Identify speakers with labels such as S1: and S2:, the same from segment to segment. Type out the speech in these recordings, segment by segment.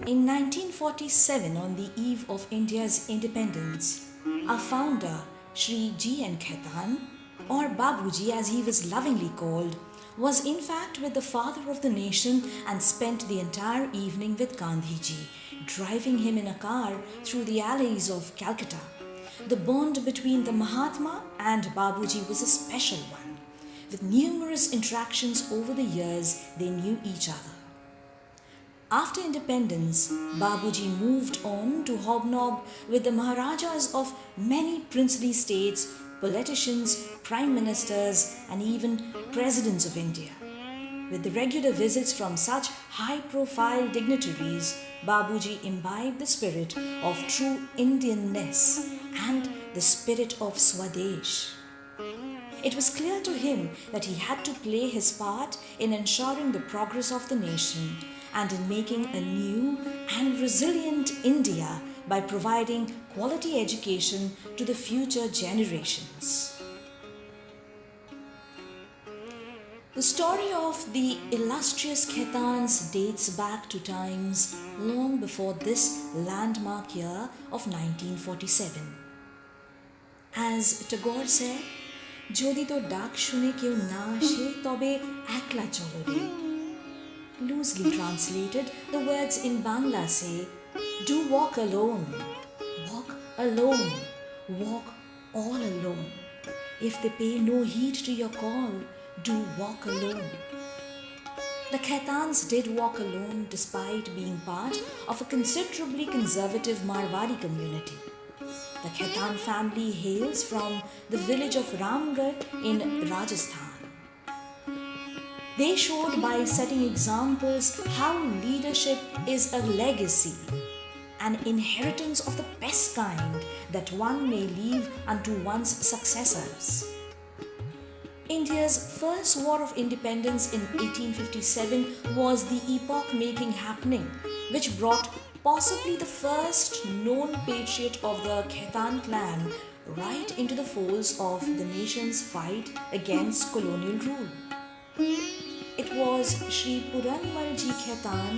S1: In 1947, on the eve of India's independence, our founder, Shri G. N. Khaitan, or Babuji as he was lovingly called, was in fact with the father of the nation and spent the entire evening with Gandhiji, driving him in a car through the alleys of Calcutta. The bond between the Mahatma and Babuji was a special one. With numerous interactions over the years, they knew each other. After independence, Babuji moved on to hobnob with the Maharajas of many princely states, politicians, prime ministers, and even presidents of India. With the regular visits from such high-profile dignitaries, Babuji imbibed the spirit of true Indianness and the spirit of Swadesh. It was clear to him that he had to play his part in ensuring the progress of the nation and in making a new and resilient India by providing quality education to the future generations. The story of the illustrious Khaitans dates back to times long before this landmark year of 1947. As Tagore said, "Jodi to ডাক শুনে কেউ না আসে তবে একলা চলো রে." Loosely translated, the words in Bangla say, "Do walk alone, walk alone, walk all alone. If they pay no heed to your call, do walk alone." The Khaitans did walk alone despite being part of a considerably conservative Marwari community. The Khaitan family hails from the village of Ramgarh in Rajasthan. They showed by setting examples how leadership is a legacy, an inheritance of the best kind that one may leave unto one's successors. India's first war of independence in 1857 was the epoch-making happening which brought possibly the first known patriot of the Khaitan clan right into the folds of the nation's fight against colonial rule. It was Shri Puranmalji Khaitan,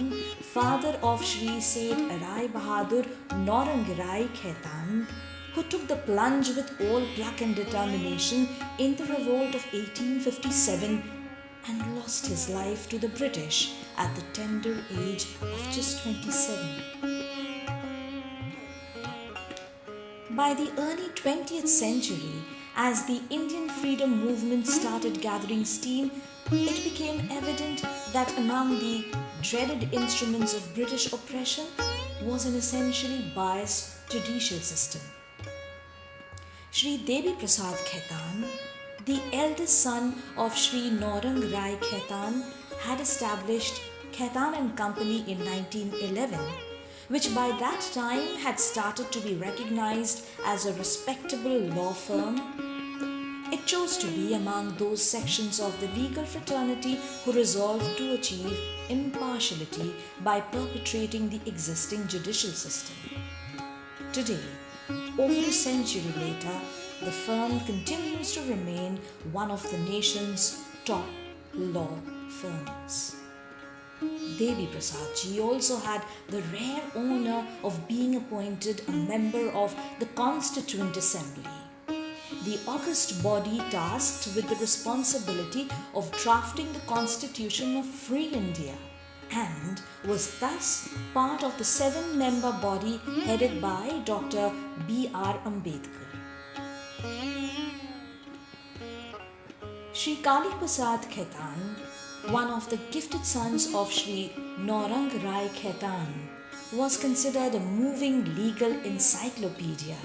S1: father of Shri Seth Rai Bahadur Naurang Rai Khaitan, who took the plunge with all pluck and determination in the revolt of 1857 and lost his life to the British at the tender age of just 27. By the early 20th century, as the Indian freedom movement started gathering steam, it became evident that among the dreaded instruments of British oppression was an essentially biased judicial system. Shri Devi Prasad Khaitan, the eldest son of Shri Naurang Rai Khaitan, had established Khaitan and Company in 1911, which by that time had started to be recognized as a respectable law firm. It chose to be among those sections of the legal fraternity who resolved to achieve impartiality by perpetrating the existing judicial system. Today, over a century later, the firm continues to remain one of the nation's top law firms. Devi Prasad Ji also had the rare honor of being appointed a member of the Constituent Assembly, the august body tasked with the responsibility of drafting the Constitution of Free India, and was thus part of the 7-member body headed by Dr. B.R. Ambedkar. Shri Kali Prasad Khaitan, one of the gifted sons of Shri Naurang Rai Khaitan, was considered a moving legal encyclopedia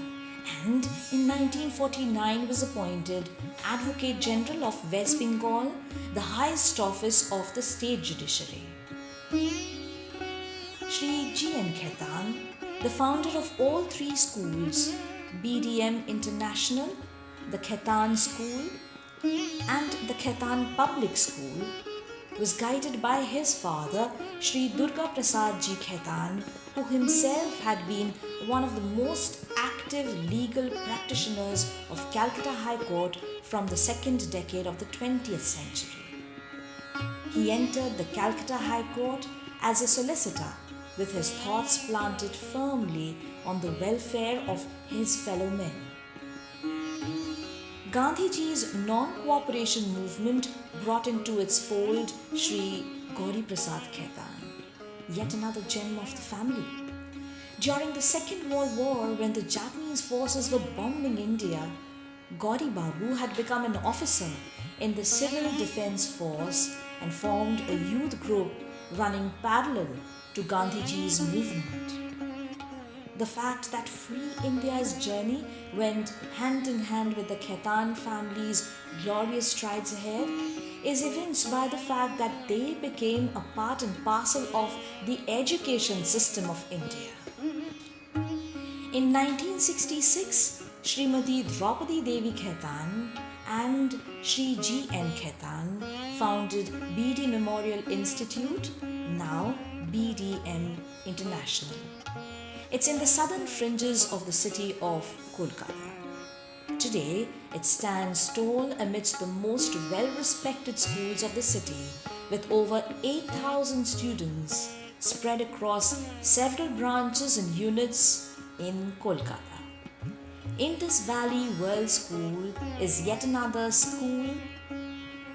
S1: and in 1949 was appointed Advocate General of West Bengal, the highest office of the state judiciary. Shri G. N. Khaitan, the founder of all 3 schools, BDM International, the Khaitan School, and the Khaitan Public School, was guided by his father, Shri Durga Prasad Ji Khaitan, who himself had been one of the most active legal practitioners of Calcutta High Court from the second decade of the 20th century. He entered the Calcutta High Court as a solicitor with his thoughts planted firmly on the welfare of his fellow men. Gandhiji's non-cooperation movement brought into its fold Sri Gauri Prasad Khaitan, yet another gem of the family. During the Second World War, when the Japanese forces were bombing India, Gauri Babu had become an officer in the Civil Defence Force and formed a youth group running parallel to Gandhiji's movement. The fact that Free India's journey went hand in hand with the Khaitan family's glorious strides ahead is evinced by the fact that they became a part and parcel of the education system of India. In 1966, Srimati Draupadi Devi Khaitan and Sri G. N. Khaitan founded BD Memorial Institute, now BDM International. It's in the southern fringes of the city of Kolkata. Today, it stands tall amidst the most well-respected schools of the city, with over 8,000 students spread across several branches and units in Kolkata. Indus Valley World School is yet another school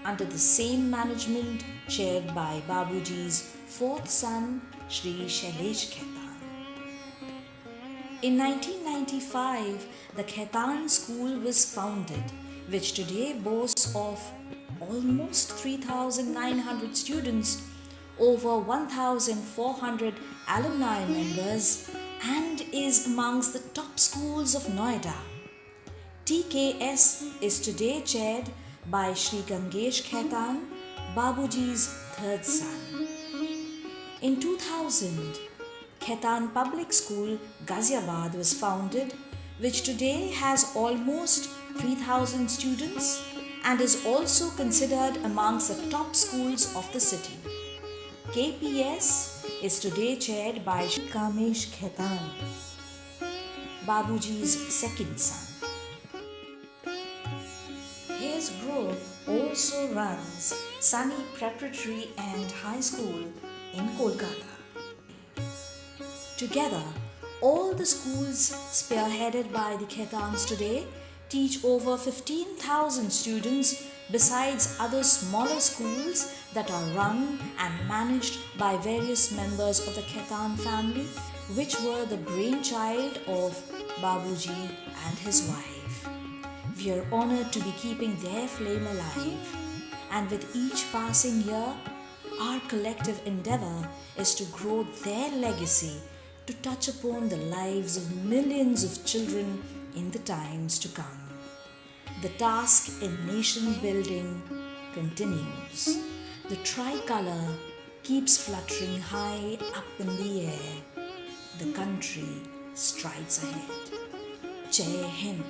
S1: under the same management chaired by Babuji's fourth son, Sri Shailesh Khaitan. In 1995, the Khaitan School was founded, which today boasts of almost 3,900 students, over 1,400 alumni members, and is amongst the top schools of Noida. TKS is today chaired by Sri Gangesh Khaitan, Babuji's third son. In 2000, Khaitan Public School, Ghaziabad was founded, which today has almost 3,000 students and is also considered amongst the top schools of the city. KPS is today chaired by Sri Kamesh Khaitan, Babuji's second son. His group also runs Sunny Preparatory and High School in Kolkata. Together, all the schools spearheaded by the Khaitans today teach over 15,000 students besides other smaller schools that are run and managed by various members of the Khaitan family, which were the brainchild of Babuji and his wife. We are honored to be keeping their flame alive, and with each passing year, our collective endeavor is to grow their legacy to touch upon the lives of millions of children in the times to come. The task in nation building continues. The tricolour keeps fluttering high up in the air. The country strides ahead. Jai Hind.